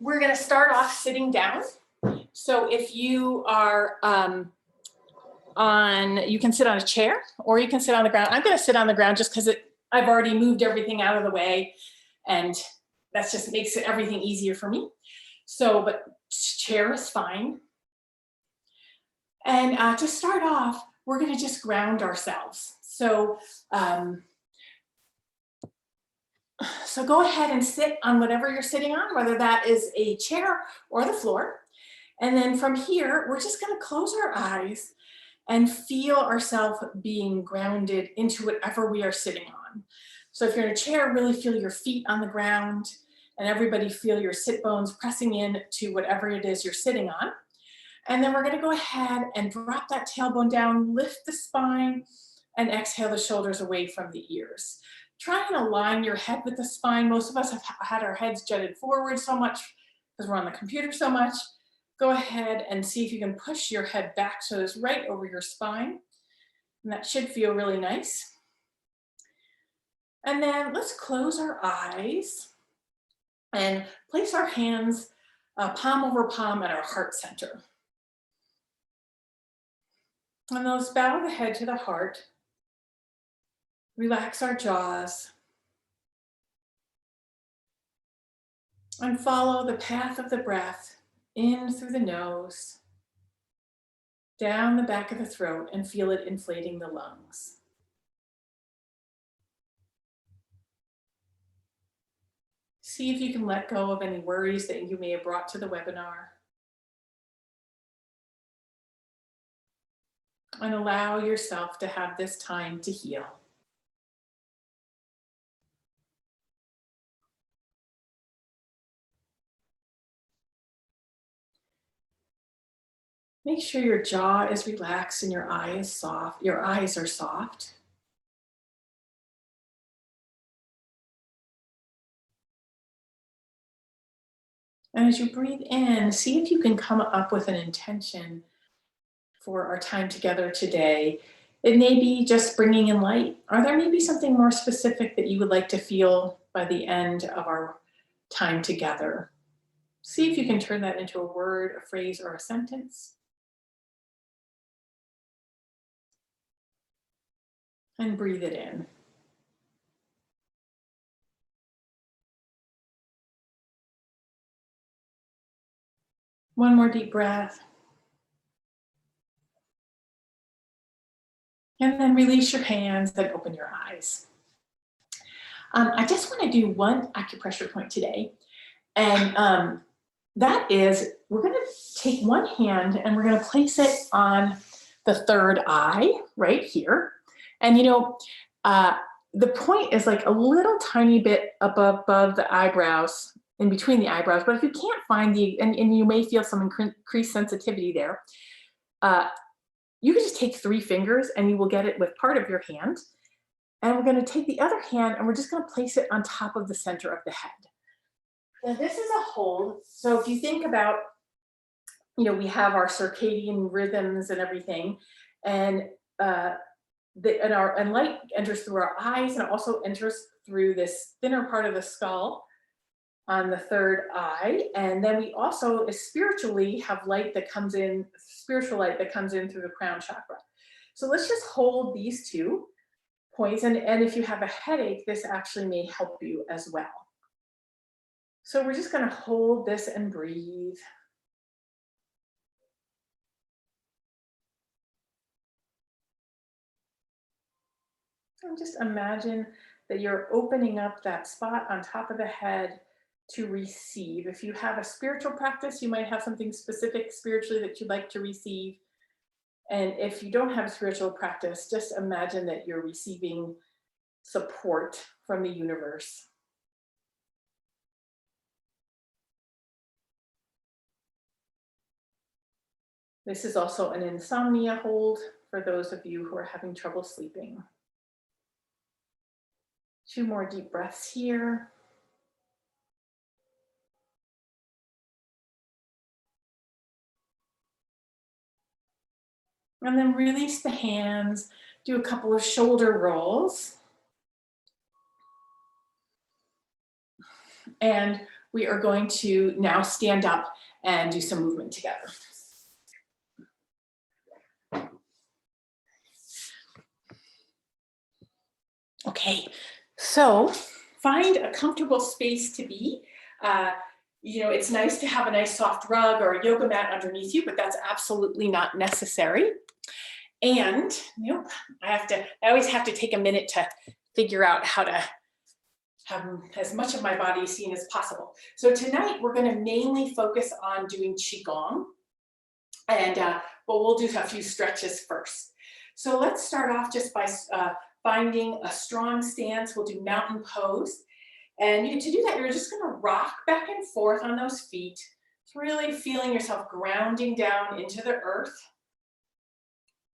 We're going to start off sitting down. So if you are you can sit on a chair or you can sit on the ground. I'm going to sit on the ground just because I've already moved everything out of the way, and that just makes everything easier for me. So, but chair is fine. And to start off, we're going to just ground ourselves. So, so go ahead and sit on whatever you're sitting on, whether that is a chair or the floor. And then from here, we're just going to close our eyes and feel ourselves being grounded into whatever we are sitting on. So if you're in a chair, really feel your feet on the ground, and everybody feel your sit bones pressing in to whatever it is you're sitting on. And then we're going to go ahead and drop that tailbone down, lift the spine, and exhale the shoulders away from the ears. Try and align your head with the spine. Most of us have had our heads jutted forward so much because we're on the computer so much. Go ahead and see if you can push your head back so it's right over your spine. And that should feel really nice. And then let's close our eyes and place our hands palm over palm at our heart center. And let's bow the head to the heart. Relax our jaws. And follow the path of the breath in through the nose, down the back of the throat, and feel it inflating the lungs. See if you can let go of any worries that you may have brought to the webinar. And allow yourself to have this time to heal. Make sure your jaw is relaxed and your eye is soft. Your eyes are soft. And as you breathe in, see if you can come up with an intention for our time together today. It may be just bringing in light, or there may be something more specific that you would like to feel by the end of our time together. See if you can turn that into a word, a phrase, or a sentence. And breathe it in. One more deep breath. And then release your hands and open your eyes. I just want to do one acupressure point today. And that is, we're going to take one hand and we're going to place it on the third eye right here. And you know, the point is like a little tiny bit above the eyebrows, in between the eyebrows. But if you can't find and you may feel some increased sensitivity there, you can just take 3 fingers and you will get it with part of your hand. And we're going to take the other hand and we're just going to place it on top of the center of the head. Now this is a hold. So if you think about, you know, we have our circadian rhythms and everything, and light enters through our eyes, and it also enters through this thinner part of the skull on the third eye. And then we also spiritually have light that comes in, spiritual light that comes in through the crown chakra. So let's just hold these 2 points. And if you have a headache, this actually may help you as well. So we're just going to hold this and breathe. And just imagine that you're opening up that spot on top of the head to receive. If you have a spiritual practice, you might have something specific spiritually that you'd like to receive. And if you don't have a spiritual practice, just imagine that you're receiving support from the universe. This is also an insomnia hold for those of you who are having trouble sleeping. 2 more deep breaths here. And then release the hands, do a couple of shoulder rolls. And we are going to now stand up and do some movement together. Okay, so find a comfortable space to be. You know, it's nice to have a nice soft rug or a yoga mat underneath you, but that's absolutely not necessary. And you know, I always have to take a minute to figure out how to have as much of my body seen as possible. So tonight we're going to mainly focus on doing Qigong, and but we'll do a few stretches first. So let's start off just by finding a strong stance. We'll do mountain pose. And to do that, you're just going to rock back and forth on those feet. It's really feeling yourself grounding down into the earth.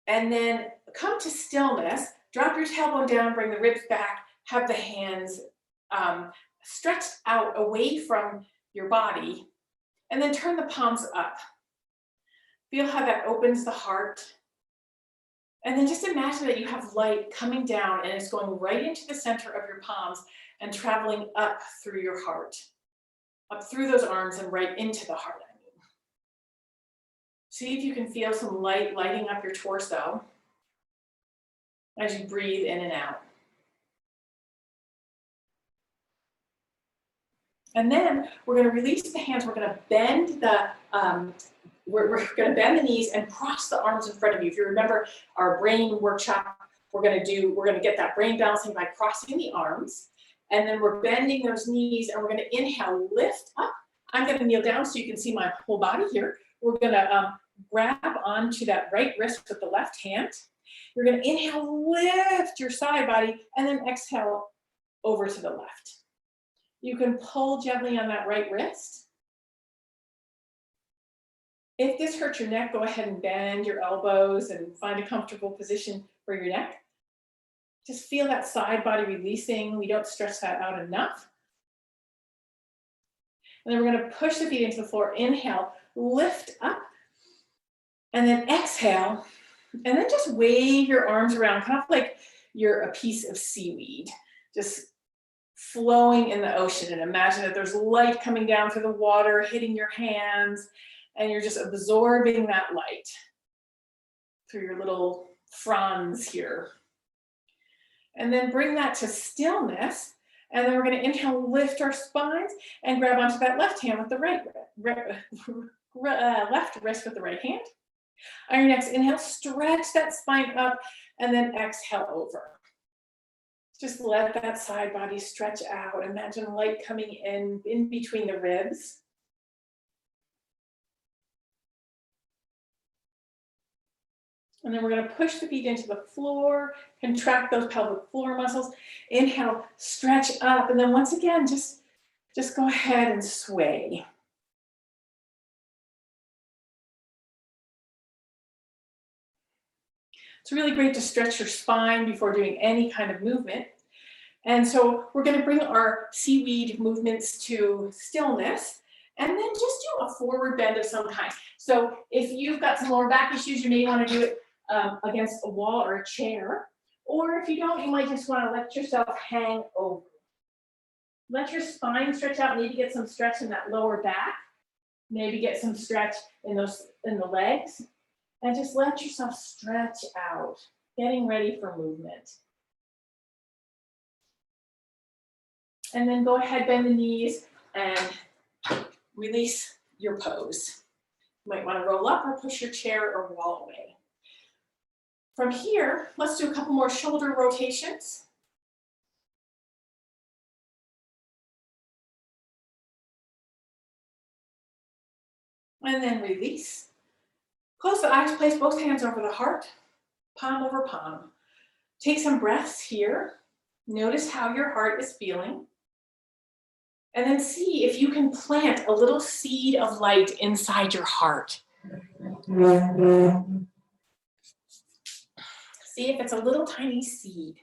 And then come to stillness. Drop your tailbone down, bring the ribs back, have the hands stretched out away from your body, and then turn the palms up. Feel how that opens the heart. And then just imagine that you have light coming down and it's going right into the center of your palms and traveling up through your heart, up through those arms and right into the heart. See if you can feel some light lighting up your torso as you breathe in and out. And then we're going to release the hands. We're going to bend the we're going to bend the knees and cross the arms in front of you. If you remember our brain workshop, we're going to get that brain balancing by crossing the arms. And then we're bending those knees and we're going to inhale, lift up. I'm going to kneel down so you can see my whole body here. We're going to grab onto that right wrist with the left hand. You're going to inhale, lift your side body, and then exhale over to the left. You can pull gently on that right wrist. If this hurts your neck, go ahead and bend your elbows and find a comfortable position for your neck. Just feel that side body releasing. We don't stretch that out enough. And then we're going to push the feet into the floor. Inhale, lift up, and then exhale. And then just wave your arms around, kind of like you're a piece of seaweed, just flowing in the ocean. And imagine that there's light coming down through the water, hitting your hands, and you're just absorbing that light through your little fronds here. And then bring that to stillness. And then we're going to inhale, lift our spines, and grab onto that left hand with the left wrist with the right hand. On your next inhale, stretch that spine up, and then exhale over. Just let that side body stretch out. Imagine light coming in between the ribs. And then we're going to push the feet into the floor, contract those pelvic floor muscles. Inhale, stretch up, and then once again, just go ahead and sway. It's really great to stretch your spine before doing any kind of movement. And so we're going to bring our seaweed movements to stillness, and then just do a forward bend of some kind. So if you've got some lower back issues, you may want to do it against a wall or a chair. Or if you don't, you might just want to let yourself hang over. Let your spine stretch out, maybe get some stretch in that lower back. Maybe get some stretch in the legs. And just let yourself stretch out, getting ready for movement. And then go ahead, bend the knees, and release your pose. You might want to roll up or push your chair or wall away. From here, let's do a couple more shoulder rotations. And then release. Close the eyes, place both hands over the heart, palm over palm. Take some breaths here. Notice how your heart is feeling. And then see if you can plant a little seed of light inside your heart. See if it's a little tiny seed.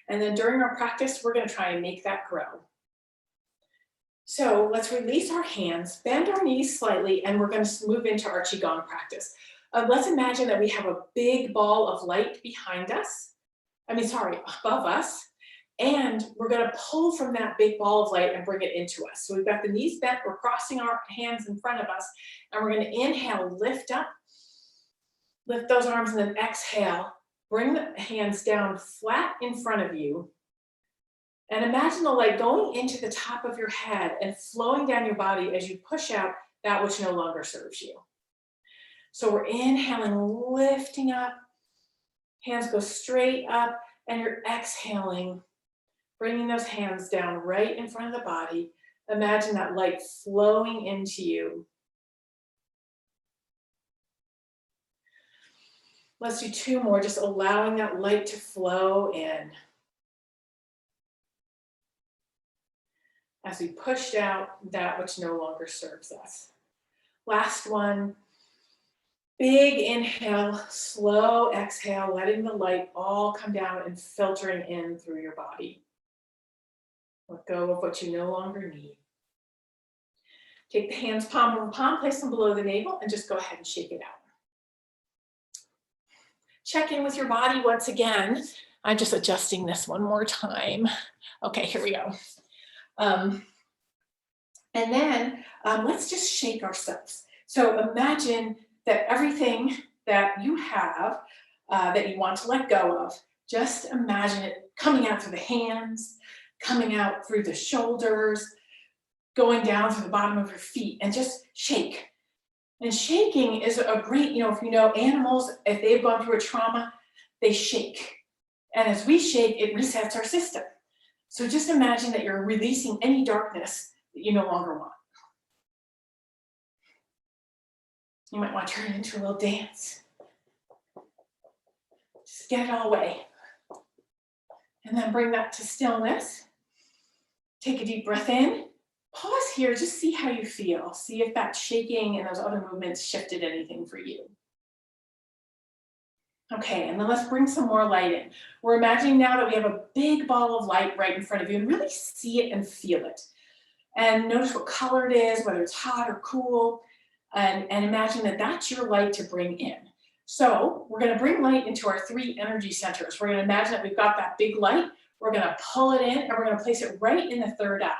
And then during our practice, we're going to try and make that grow. So let's release our hands, bend our knees slightly, and we're going to move into our Qigong practice. Let's imagine that we have a big ball of light behind us. Above us. And we're going to pull from that big ball of light and bring it into us. So we've got the knees bent, we're crossing our hands in front of us, and we're going to inhale, lift up, lift those arms, and then exhale, bring the hands down flat in front of you. And imagine the light going into the top of your head and flowing down your body as you push out that which no longer serves you. So we're inhaling, lifting up, hands go straight up, and you're exhaling, bringing those hands down right in front of the body. Imagine that light flowing into you. Let's do 2 more, just allowing that light to flow in. As we pushed out that which no longer serves us. Last one. Big inhale, slow exhale, letting the light all come down and filtering in through your body. Let go of what you no longer need. Take the hands palm over palm, place them below the navel, and just go ahead and shake it out. Check in with your body once again. I'm just adjusting this one more time. Okay, here we go. And then let's just shake ourselves. So imagine that everything that you have that you want to let go of, just imagine it coming out through the hands, coming out through the shoulders, going down through the bottom of your feet, and just shake. And shaking is a great, if you know animals, if they've gone through a trauma, they shake. And as we shake, it resets our system. So just imagine that you're releasing any darkness that you no longer want. You might want to turn it into a little dance. Just get it all away. And then bring that to stillness. Take a deep breath in. Pause here, just see how you feel. See if that shaking and those other movements shifted anything for you. Okay, and then let's bring some more light in. We're imagining now that we have a big ball of light right in front of you, and really see it and feel it. And notice what color it is, whether it's hot or cool, and imagine that that's your light to bring in. So we're going to bring light into our 3 energy centers. We're going to imagine that we've got that big light. We're going to pull it in, and we're going to place it right in the 3rd eye.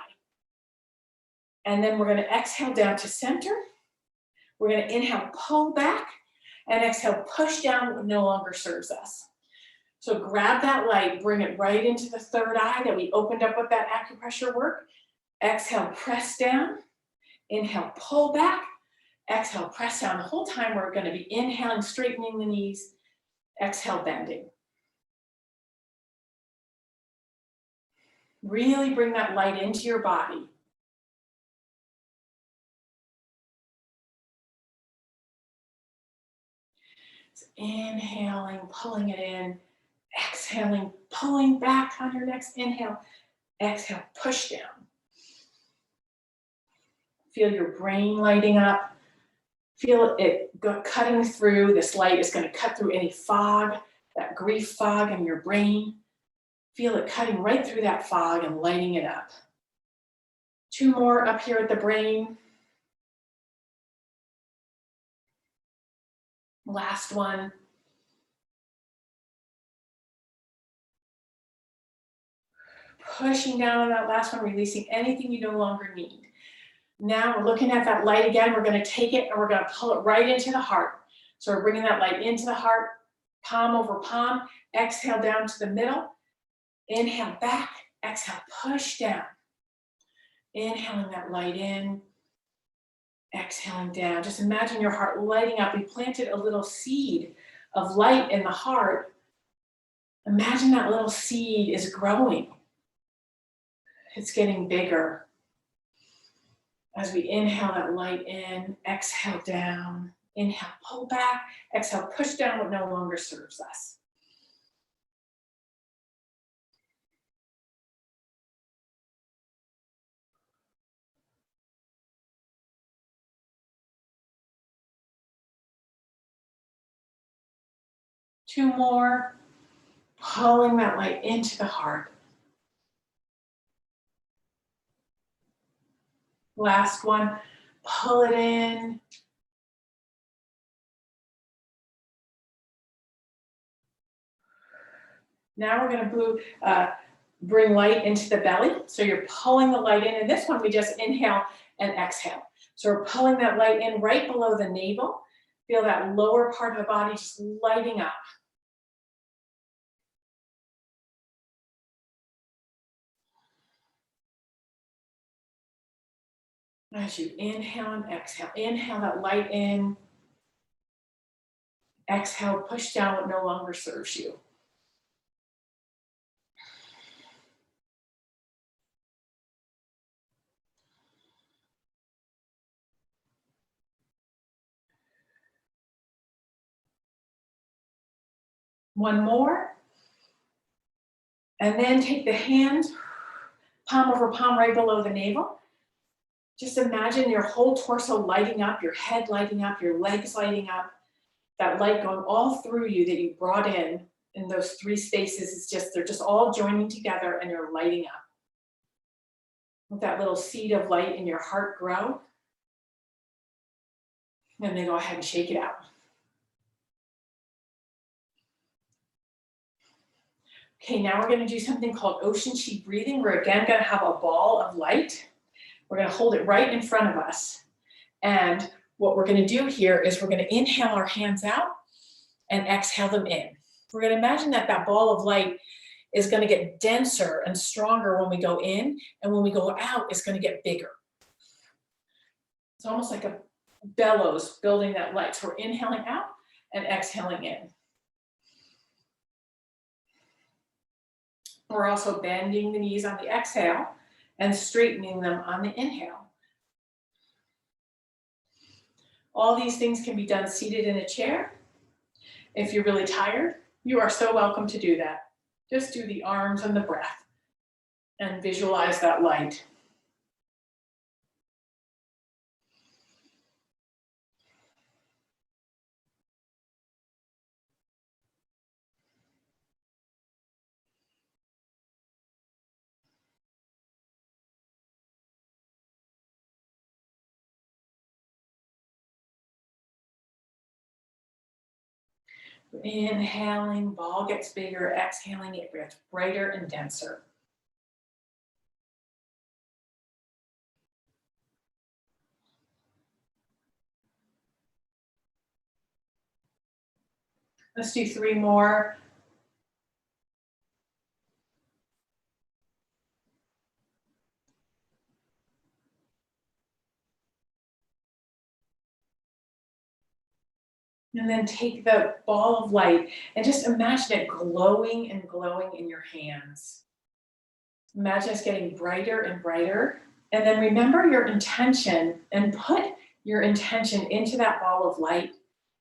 And then we're going to exhale down to center. We're going to inhale, pull back, and exhale, push down what no longer serves us. So grab that light, bring it right into the 3rd eye that we opened up with that acupressure work. Exhale, press down. Inhale, pull back. Exhale, press down. The whole time we're going to be inhaling, straightening the knees. Exhale, bending. Really bring that light into your body. Inhaling, pulling it in, exhaling, pulling back on your next inhale. Exhale, push down. Feel your brain lighting up. Feel it cutting through. This light is going to cut through any fog, that grief fog in your brain. Feel it cutting right through that fog and lighting it up. 2 more up here at the brain. Last one. Pushing down on that last one, releasing anything you no longer need. Now we're looking at that light again. We're going to take it and we're going to pull it right into the heart. So we're bringing that light into the heart, palm over palm. Exhale down to the middle. Inhale back. Exhale, push down. Inhaling that light in. Exhaling down. Just imagine your heart lighting up. We planted a little seed of light in the heart. Imagine that little seed is growing. It's getting bigger. As we inhale that light in, exhale down. Inhale, pull back. Exhale, push down what no longer serves us. Two more. Pulling that light into the heart. Last one. Pull it in. Now we're going to Bring light into the belly. So you're pulling the light in. And this one, we just inhale and exhale. So we're pulling that light in right below the navel. Feel that lower part of the body just lighting up. As you inhale and exhale, inhale that light in. Exhale, push down what no longer serves you. One more. And then take the hand, palm over palm right below the navel. Just imagine your whole torso lighting up, your head lighting up, your legs lighting up. That light going all through you that you brought in those three spaces is just, they're just all joining together and you're lighting up. Let that little seed of light in your heart grow. And then go ahead and shake it out. Okay, now we're going to do something called ocean sheep breathing. We're again going to have a ball of light. We're going to hold it right in front of us. And what we're going to do here is we're going to inhale our hands out and exhale them in. We're going to imagine that that ball of light is going to get denser and stronger when we go in, and when we go out, it's going to get bigger. It's almost like a bellows building that light. So we're inhaling out and exhaling in. We're also bending the knees on the exhale and straightening them on the inhale. All these things can be done seated in a chair. If you're really tired, you are so welcome to do that. Just do the arms and the breath and visualize that light. Inhaling, ball gets bigger. Exhaling, it gets brighter and denser. Let's do 3 more. And then take the ball of light and just imagine it glowing and glowing in your hands. Imagine it's getting brighter and brighter. And then remember your intention and put your intention into that ball of light.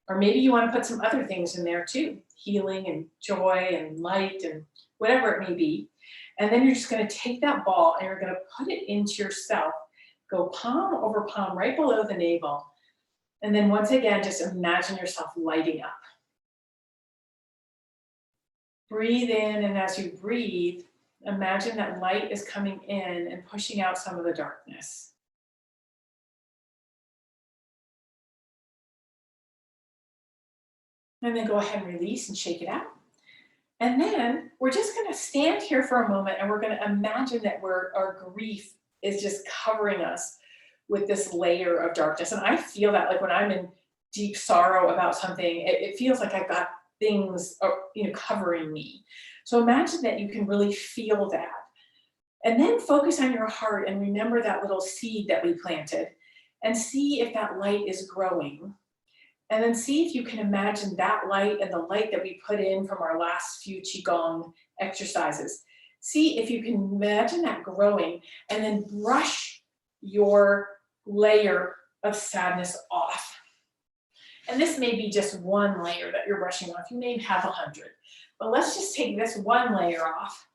Or maybe you want to put some other things in there too. Healing and joy and light and whatever it may be. And then you're just going to take that ball and you're going to put it into yourself. Go palm over palm right below the navel. And then once again, just imagine yourself lighting up. Breathe in, and as you breathe, imagine that light is coming in and pushing out some of the darkness. And then go ahead and release and shake it out. And then we're just going to stand here for a moment and we're going to imagine that our grief is just covering us with this layer of darkness. And I feel that, like when I'm in deep sorrow about something, it feels like I've got things covering me. So imagine that you can really feel that. And then focus on your heart and remember that little seed that we planted and see if that light is growing. And then see if you can imagine that light and the light that we put in from our last few Qigong exercises. See if you can imagine that growing and then brush your layer of sadness off. And this may be just one layer that you're brushing off. You may have 100. But let's just take this one layer off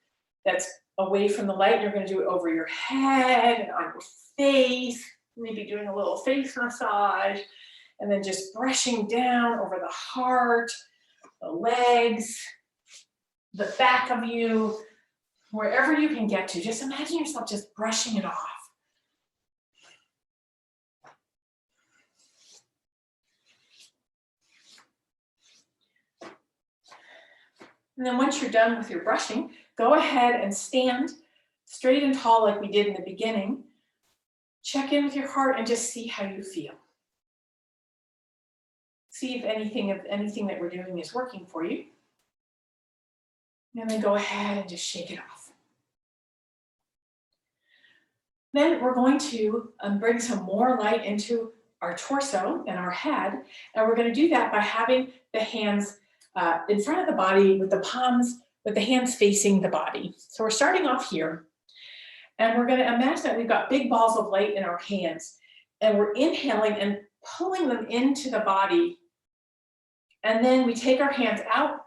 that's away from the light. You're going to do it over your head and on your face, maybe doing a little face massage. And then just brushing down over the heart, the legs, the back of you, wherever you can get to. Just imagine yourself just brushing it off. And then once you're done with your brushing, Go ahead and stand straight and tall like we did in the beginning. Check in with your heart and just see how you feel. See if anything that we're doing is working for you. And then go ahead and just shake it off. Then we're going to bring some more light into our torso and our head. And we're going to do that by having the hands in front of the body with the hands facing the body. So we're starting off here. And we're going to imagine that we've got big balls of light in our hands. And we're inhaling and pulling them into the body. And then we take our hands out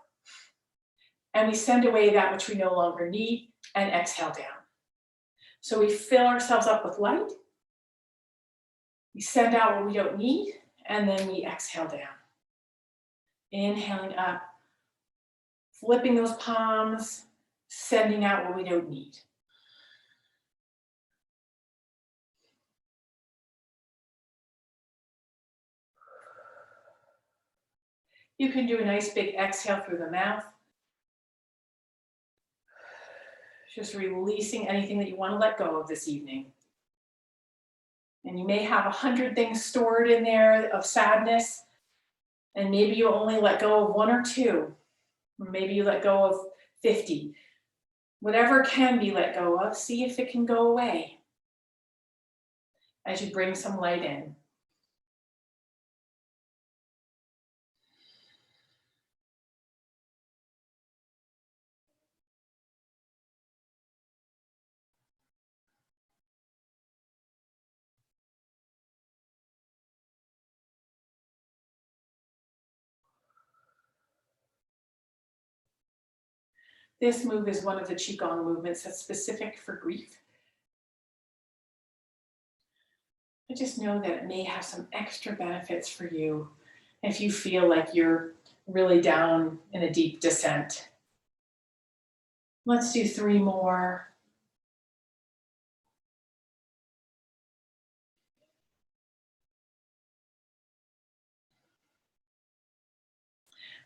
and we send away that which we no longer need and exhale down. So we fill ourselves up with light. We send out what we don't need, and then we exhale down. Inhaling up, flipping those palms, sending out what we don't need. You can do a nice big exhale through the mouth. Just releasing anything that you want to let go of this evening. And you may have 100 things stored in there of sadness, and maybe you only let go of 1 or 2, or maybe you let go of 50. Whatever can be let go of, see if it can go away as you bring some light in. This move is one of the Qigong movements that's specific for grief. But just know that it may have some extra benefits for you if you feel like you're really down in a deep descent. Let's do 3 more.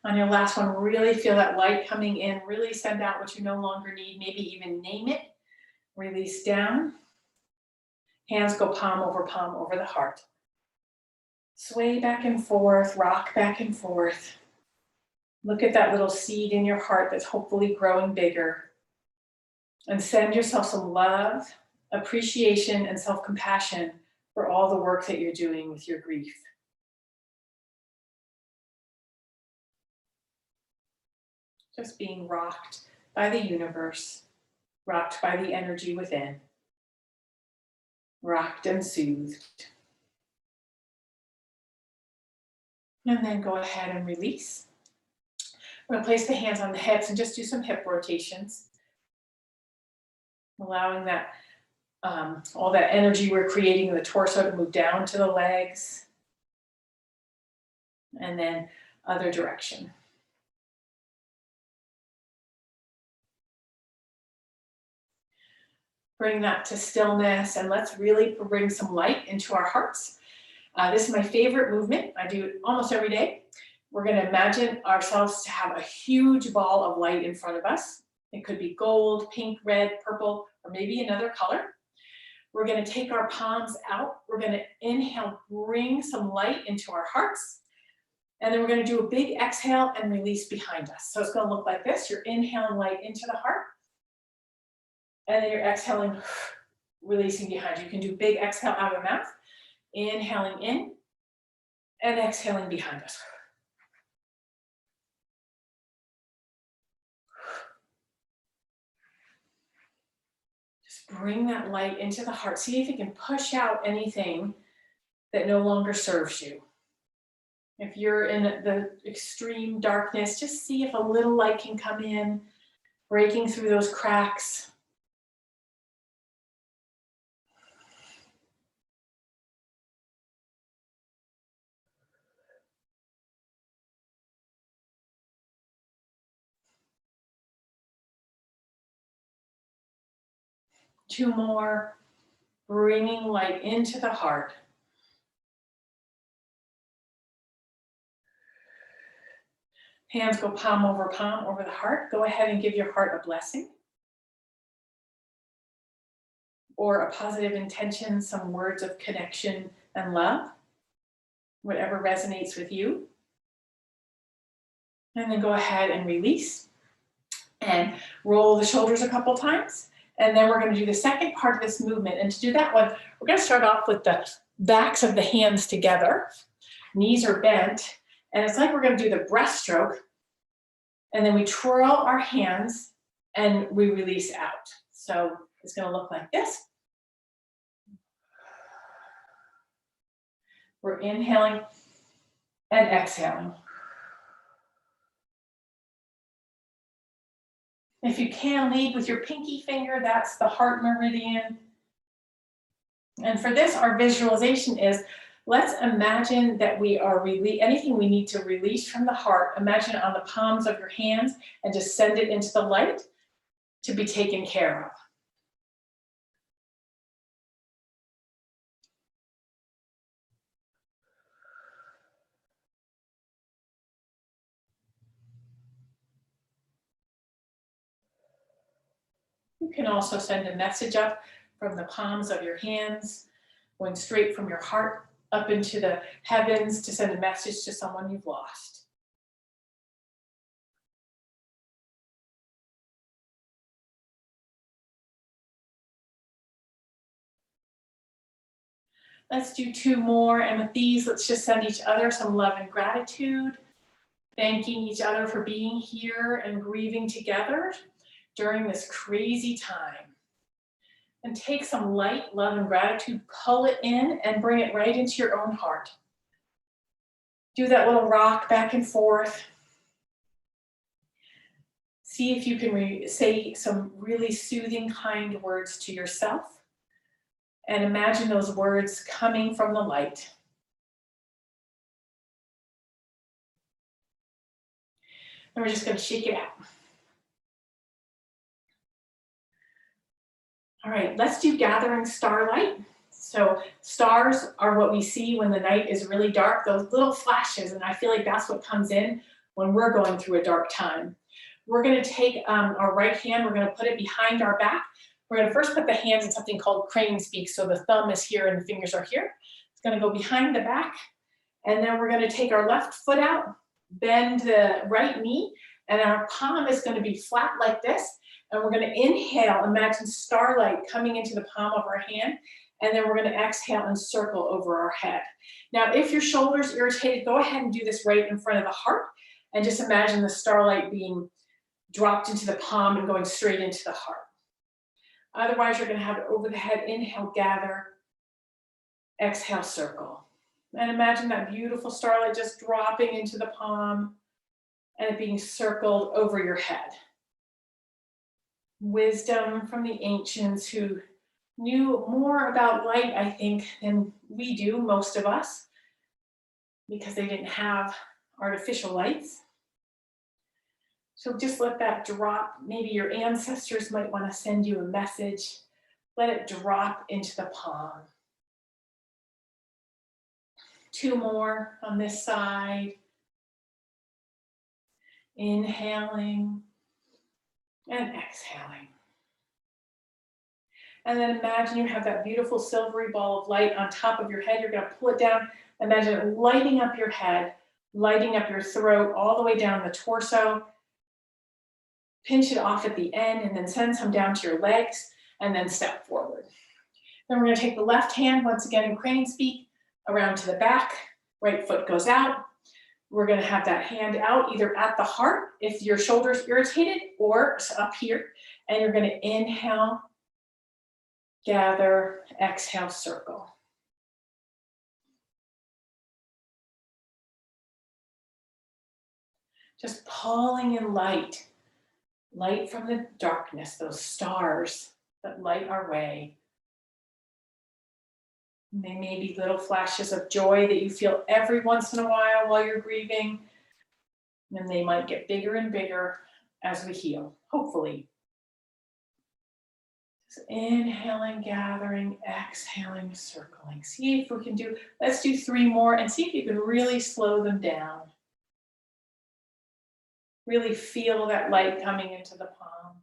On your last one, really feel that light coming in, really send out what you no longer need, maybe even name it. Release down. Hands go palm over the heart. Sway back and forth, rock back and forth. Look at that little seed in your heart that's hopefully growing bigger. And send yourself some love, appreciation, and self-compassion for all the work that you're doing with your grief. Just being rocked by the universe, rocked by the energy within, rocked and soothed. And then go ahead and release. We're going to place the hands on the hips and just do some hip rotations, allowing that all that energy we're creating in the torso to move down to the legs, and then other direction. Bring that to stillness, and let's really bring some light into our hearts. This is my favorite movement. I do it almost every day. We're going to imagine ourselves to have a huge ball of light in front of us. It could be gold, pink, red, purple, or maybe another color. We're going to take our palms out. We're going to inhale, bring some light into our hearts. And then we're going to do a big exhale and release behind us. So it's going to look like this. You're inhaling light into the heart. And then you're exhaling, releasing behind you. You can do big exhale out of the mouth. Inhaling in and exhaling behind us. Just bring that light into the heart. See if you can push out anything that no longer serves you. If you're in the extreme darkness, just see if a little light can come in, breaking through those cracks. Two more, bringing light into the heart. Hands go palm over the heart. Go ahead and give your heart a blessing. or a positive intention, some words of connection and love, whatever resonates with you. And then go ahead and release and roll the shoulders a couple times. And then we're going to do the second part of this movement. And to do that one, we're going to start off with the backs of the hands together. Knees are bent. And it's like we're going to do the breaststroke. And then we twirl our hands and we release out. So it's going to look like this. We're inhaling and exhaling. If you can, lead with your pinky finger, that's the heart meridian. And for this, our visualization is, let's imagine that we are anything we need to release from the heart, imagine it on the palms of your hands and just send it into the light to be taken care of. You can also send a message up from the palms of your hands, going straight from your heart up into the heavens to send a message to someone you've lost. Let's do 2 more, and with these, let's just send each other some love and gratitude, thanking each other for being here and grieving together during this crazy time. And take some light love and gratitude, pull it in and bring it right into your own heart. Do that little rock back and forth. See if you can say some really soothing, kind words to yourself. And imagine those words coming from the light. And we're just going to shake it out. All right, let's do gathering starlight. So stars are what we see when the night is really dark, those little flashes, and I feel like that's what comes in when we're going through a dark time. We're going to take our right hand, we're going to put it behind our back. We're going to first put the hands in something called crane speak, so the thumb is here and the fingers are here. It's going to go behind the back, and then we're going to take our left foot out, bend the right knee, and our palm is going to be flat like this. And we're going to inhale, imagine starlight coming into the palm of our hand, and then we're going to exhale and circle over our head. Now, if your shoulder's irritated, go ahead and do this right in front of the heart, and just imagine the starlight being dropped into the palm and going straight into the heart. Otherwise, you're going to have it over the head, inhale, gather, exhale, circle. And imagine that beautiful starlight just dropping into the palm and it being circled over your head. Wisdom from the ancients who knew more about light, I think, than we do, most of us, because they didn't have artificial lights. So just let that drop. Maybe your ancestors might want to send you a message. Let it drop into the palm. 2 more on this side. Inhaling and exhaling. And then imagine you have that beautiful silvery ball of light on top of your head. You're going to pull it down. Imagine it lighting up your head, lighting up your throat, all the way down the torso. Pinch it off at the end and then send some down to your legs and then step forward. Then we're going to take the left hand, once again in crane speak, around to the back. Right foot goes out. We're going to have that hand out either at the heart if your shoulder's irritated or up here. And you're going to inhale, gather, exhale, circle. Just pulling in light. Light from the darkness, those stars that light our way. And they may be little flashes of joy that you feel every once in a while you're grieving. And they might get bigger and bigger as we heal, hopefully. Just inhaling, gathering, exhaling, circling. See if we can do, let's do 3 more and see if you can really slow them down. Really feel that light coming into the palm.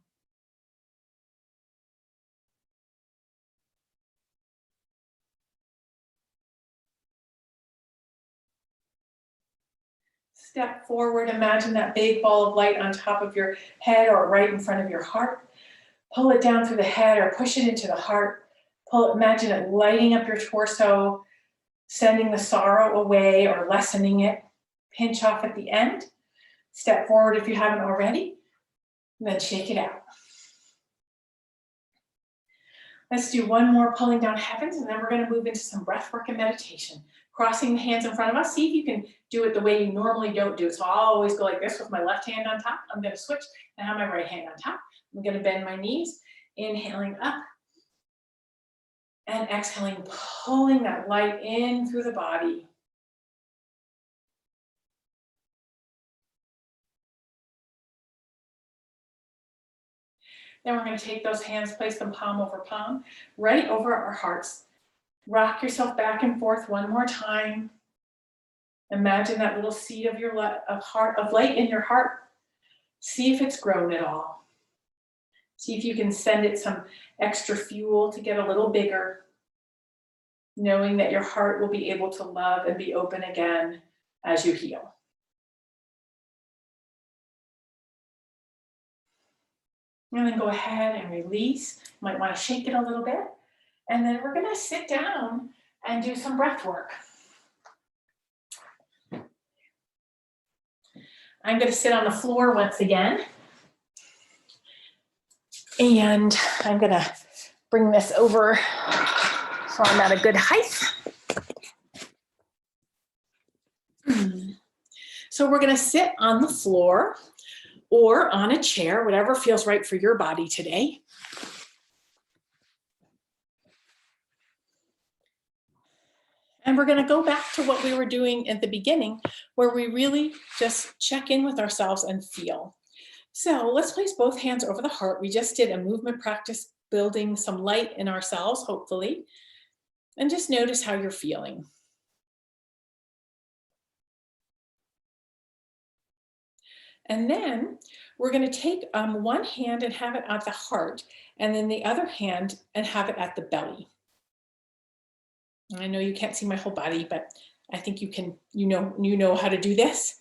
Step forward, imagine that big ball of light on top of your head or right in front of your heart. Pull it down through the head or push it into the heart. Imagine it lighting up your torso, sending the sorrow away or lessening it. Pinch off at the end. Step forward if you haven't already, and then shake it out. Let's do one more pulling down heavens, and then we're going to move into some breath work and meditation. Crossing the hands in front of us. See if you can do it the way you normally don't do it. So I'll always go like this with my left hand on top. I'm going to switch and have my right hand on top. I'm going to bend my knees, inhaling up and exhaling, pulling that light in through the body. Then we're going to take those hands, place them palm over palm, right over our hearts. Rock yourself back and forth one more time. Imagine that little seed of your of light in your heart. See if it's grown at all. See if you can send it some extra fuel to get a little bigger, knowing that your heart will be able to love and be open again as you heal. And then go ahead and release. You might want to shake it a little bit. And then we're going to sit down and do some breath work. I'm going to sit on the floor once again. And I'm going to bring this over so I'm at a good height. So we're going to sit on the floor or on a chair, whatever feels right for your body today. And we're going to go back to what we were doing at the beginning, where we really just check in with ourselves and feel. So let's place both hands over the heart. We just did a movement practice, building some light in ourselves, hopefully. And just notice how you're feeling. And then we're going to take one hand and have it at the heart, and then the other hand and have it at the belly. I know you can't see my whole body, but I think you can, you know how to do this.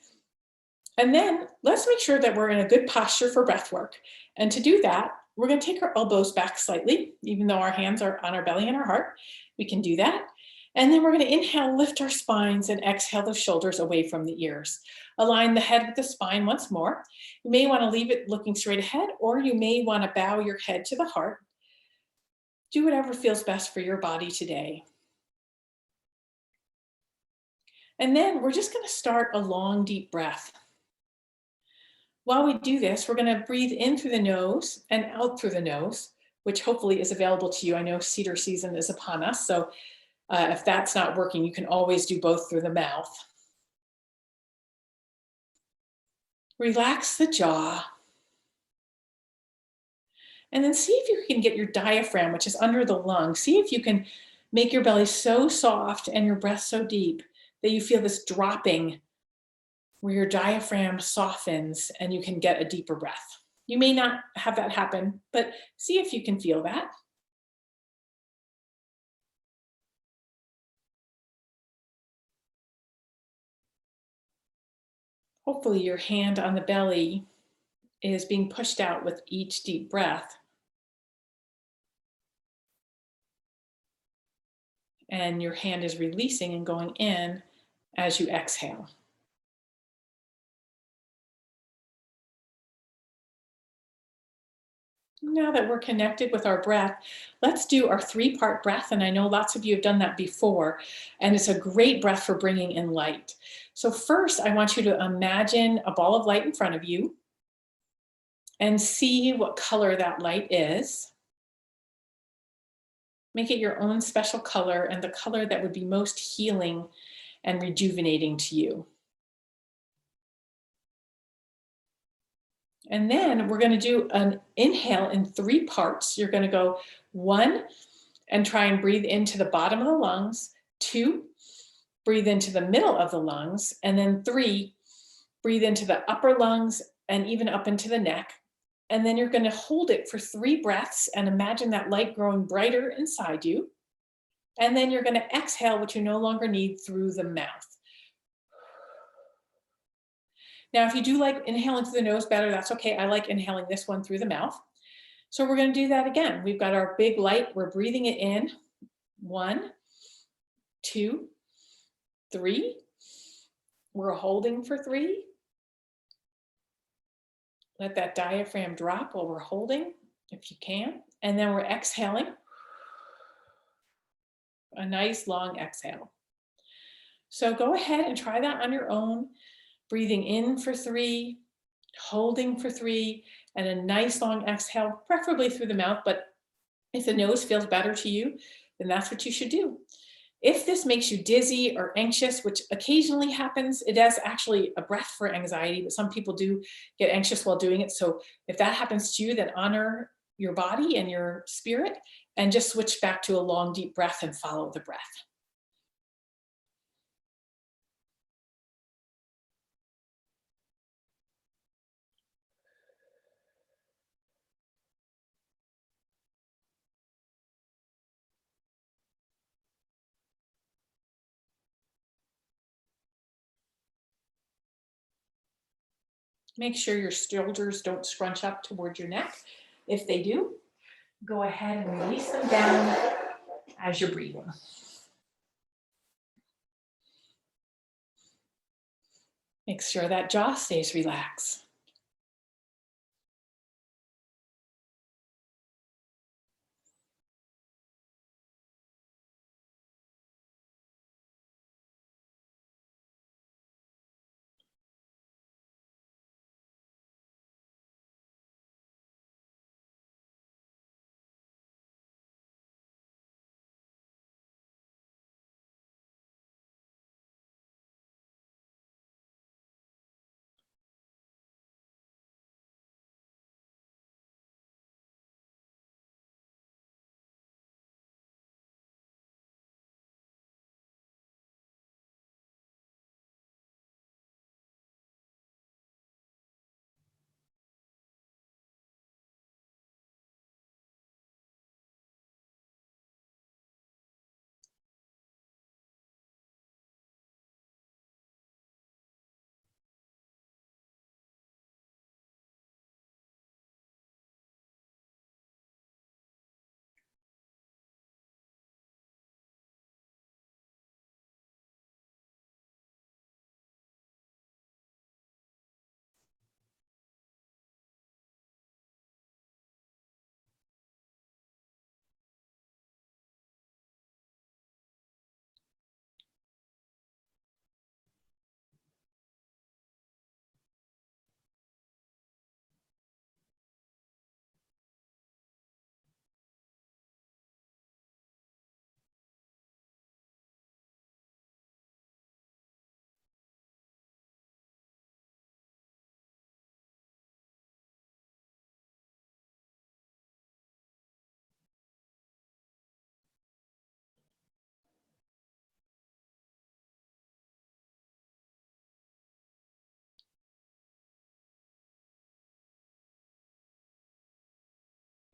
And then let's make sure that we're in a good posture for breath work. And to do that, we're going to take our elbows back slightly, even though our hands are on our belly and our heart. We can do that. And then we're going to inhale, lift our spines, and exhale the shoulders away from the ears. Align the head with the spine once more. You may want to leave it looking straight ahead, or you may want to bow your head to the heart. Do whatever feels best for your body today. And then we're just going to start a long, deep breath. While we do this, we're going to breathe in through the nose and out through the nose, which hopefully is available to you. I know cedar season is upon us, so if that's not working, you can always do both through the mouth. Relax the jaw. And then see if you can get your diaphragm, which is under the lung. See if you can make your belly so soft and your breath so deep that you feel this dropping where your diaphragm softens and you can get a deeper breath. You may not have that happen, but see if you can feel that. Hopefully your hand on the belly is being pushed out with each deep breath. And your hand is releasing and going in as you exhale. Now that we're connected with our breath, let's do our 3-part breath. And I know lots of you have done that before, and it's a great breath for bringing in light. So first, I want you to imagine a ball of light in front of you and see what color that light is. Make it your own special color and the color that would be most healing and rejuvenating to you. And then we're going to do an inhale in 3 parts. You're going to go 1 and try and breathe into the bottom of the lungs. 2, breathe into the middle of the lungs. And then 3, breathe into the upper lungs and even up into the neck. And then you're going to hold it for 3 breaths and imagine that light growing brighter inside you. And then you're going to exhale what you no longer need through the mouth. Now, if you do like inhaling through the nose better, that's okay. I like inhaling this one through the mouth. So we're going to do that again. We've got our big light. We're breathing it in. 1, 2, 3. We're holding for 3. Let that diaphragm drop while we're holding, if you can. And then we're exhaling. A nice long exhale. So go ahead and try that on your own. Breathing in for 3, holding for 3, and a nice long exhale, preferably through the mouth, but if the nose feels better to you, then that's what you should do. If this makes you dizzy or anxious, which occasionally happens, it is actually a breath for anxiety, but some people do get anxious while doing it. So if that happens to you, then honor your body and your spirit and just switch back to a long, deep breath and follow the breath. Make sure your shoulders don't scrunch up toward your neck. If they do, go ahead and release them down as you're breathing. Make sure that jaw stays relaxed.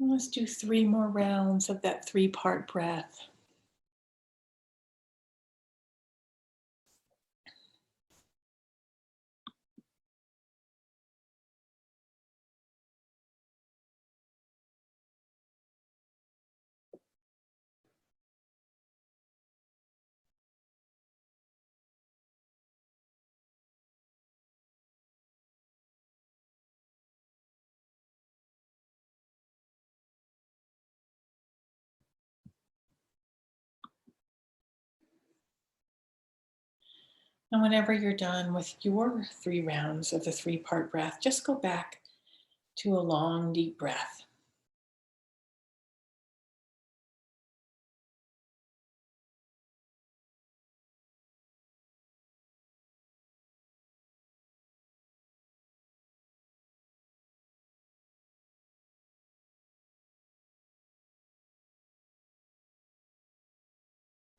And let's do 3 more rounds of that 3-part breath. And whenever you're done with your 3 rounds of the 3-part breath, just go back to a long, deep breath.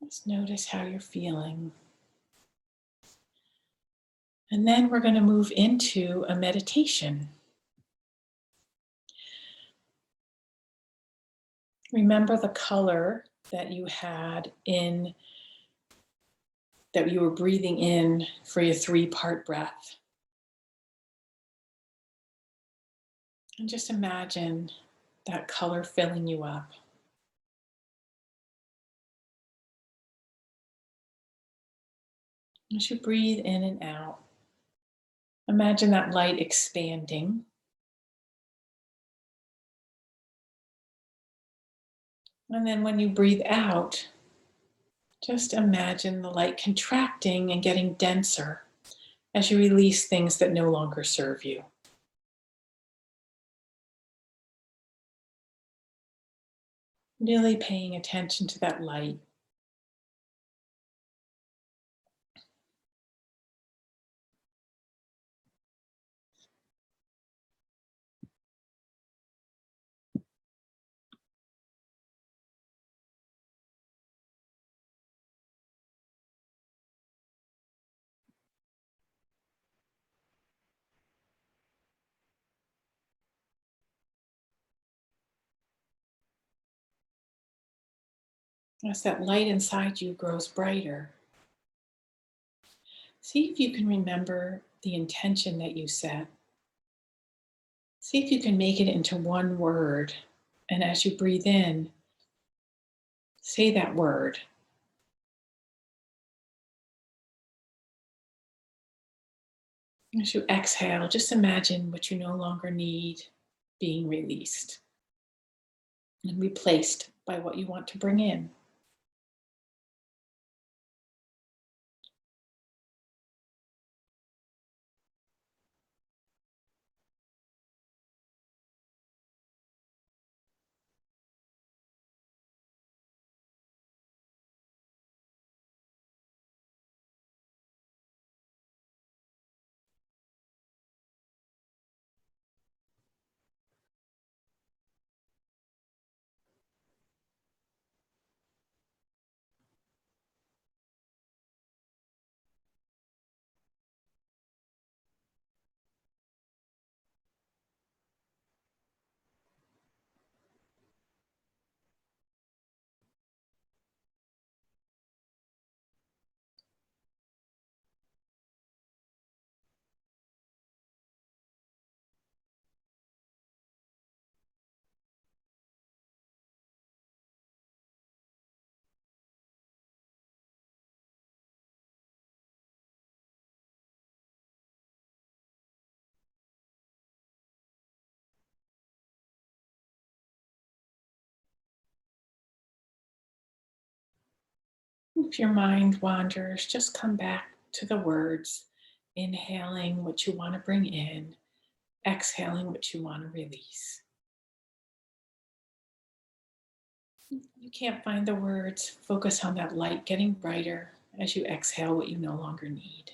Just notice how you're feeling. And then we're going to move into a meditation. Remember the color that you had that you were breathing in for your 3-part breath. And just imagine that color filling you up. As you breathe in and out, imagine that light expanding. And then when you breathe out, just imagine the light contracting and getting denser as you release things that no longer serve you. Really paying attention to that light. As that light inside you grows brighter, see if you can remember the intention that you set. See if you can make it into one word. And as you breathe in, say that word. As you exhale, just imagine what you no longer need being released and replaced by what you want to bring in. If your mind wanders, just come back to the words, inhaling what you want to bring in, exhaling what you want to release. You can't find the words, focus on that light getting brighter as you exhale what you no longer need.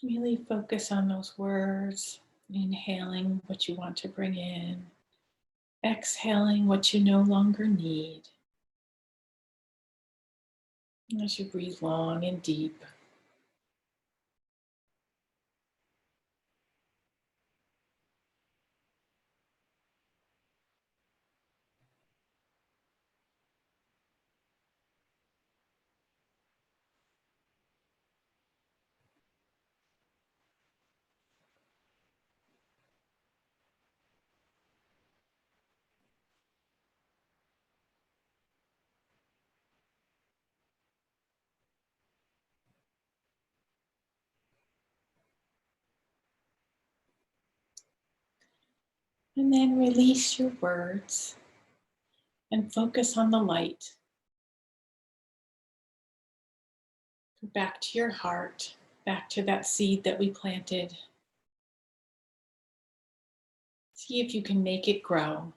Really focus on those words, inhaling what you want to bring in, exhaling what you no longer need. As you breathe long and deep. And then release your words and focus on the light. Go back to your heart, back to that seed that we planted. See if you can make it grow.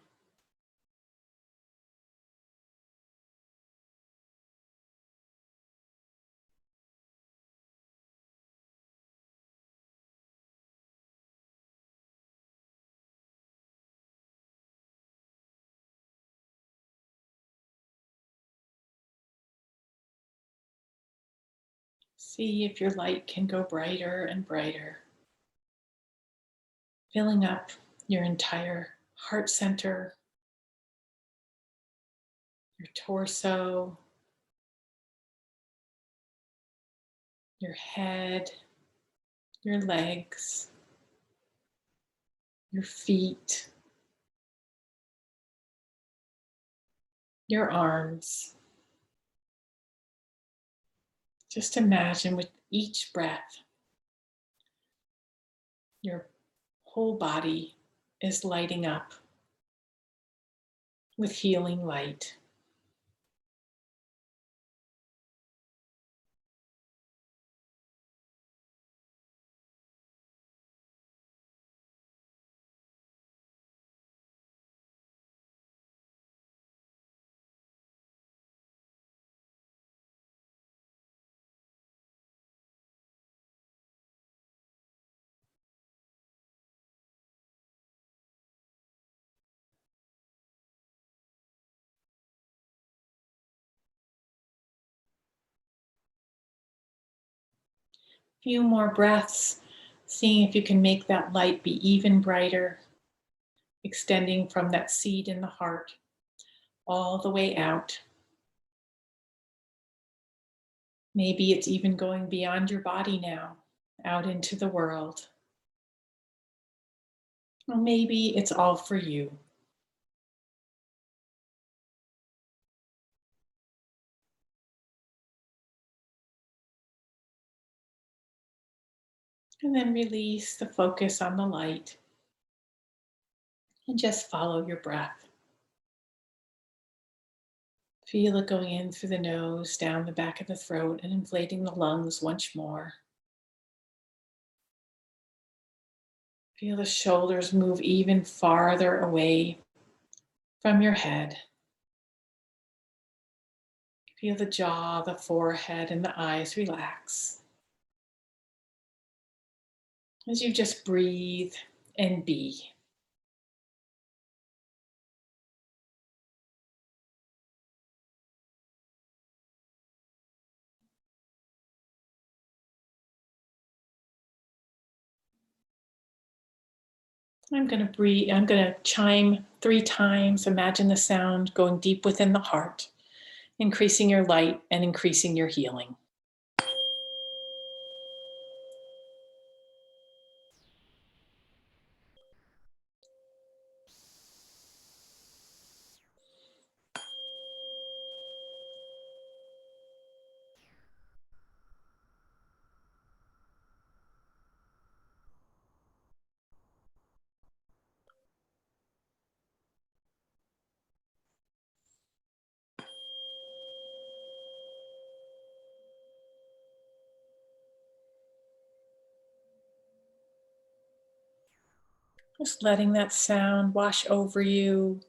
See if your light can go brighter and brighter, filling up your entire heart center, your torso, your head, your legs, your feet, your arms. Just imagine with each breath, your whole body is lighting up with healing light. Few more breaths, seeing if you can make that light be even brighter, extending from that seed in the heart all the way out. Maybe it's even going beyond your body now, out into the world. Or maybe it's all for you. And then release the focus on the light and just follow your breath. Feel it going in through the nose, down the back of the throat, and inflating the lungs once more. Feel the shoulders move even farther away from your head. Feel the jaw, the forehead, and the eyes relax as you just breathe and be. I'm going to breathe. I'm going to chime 3 times. Imagine the sound going deep within the heart, increasing your light and increasing your healing. Just letting that sound wash over you.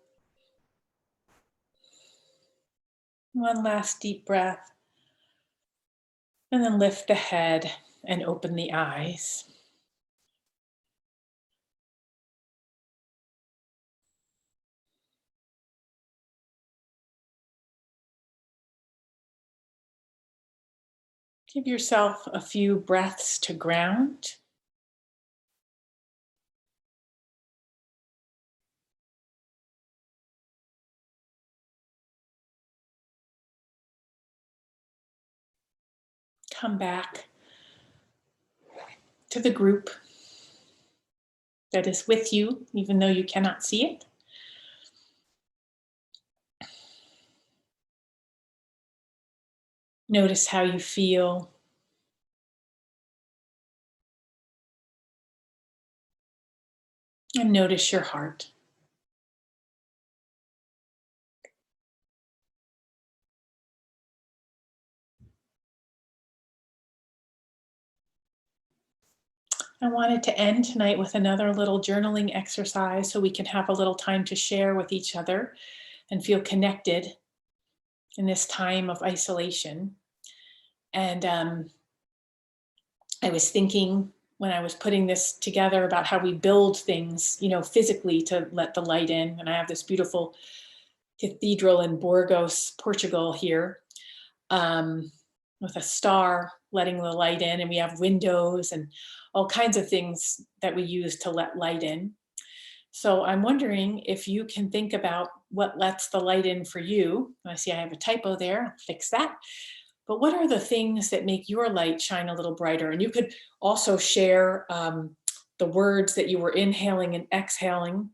One last deep breath. And then lift the head and open the eyes. Give yourself a few breaths to ground. Come back to the group that is with you, even though you cannot see it. Notice how you feel. And notice your heart. I wanted to end tonight with another little journaling exercise so we can have a little time to share with each other and feel connected in this time of isolation. And I was thinking when I was putting this together about how we build things, physically to let the light in. And I have this beautiful cathedral in Burgos, Portugal here, with a star letting the light in, and we have windows and all kinds of things that we use to let light in. So I'm wondering if you can think about what lets the light in for you. I see I have a typo there, I'll fix that. But what are the things that make your light shine a little brighter? And you could also share the words that you were inhaling and exhaling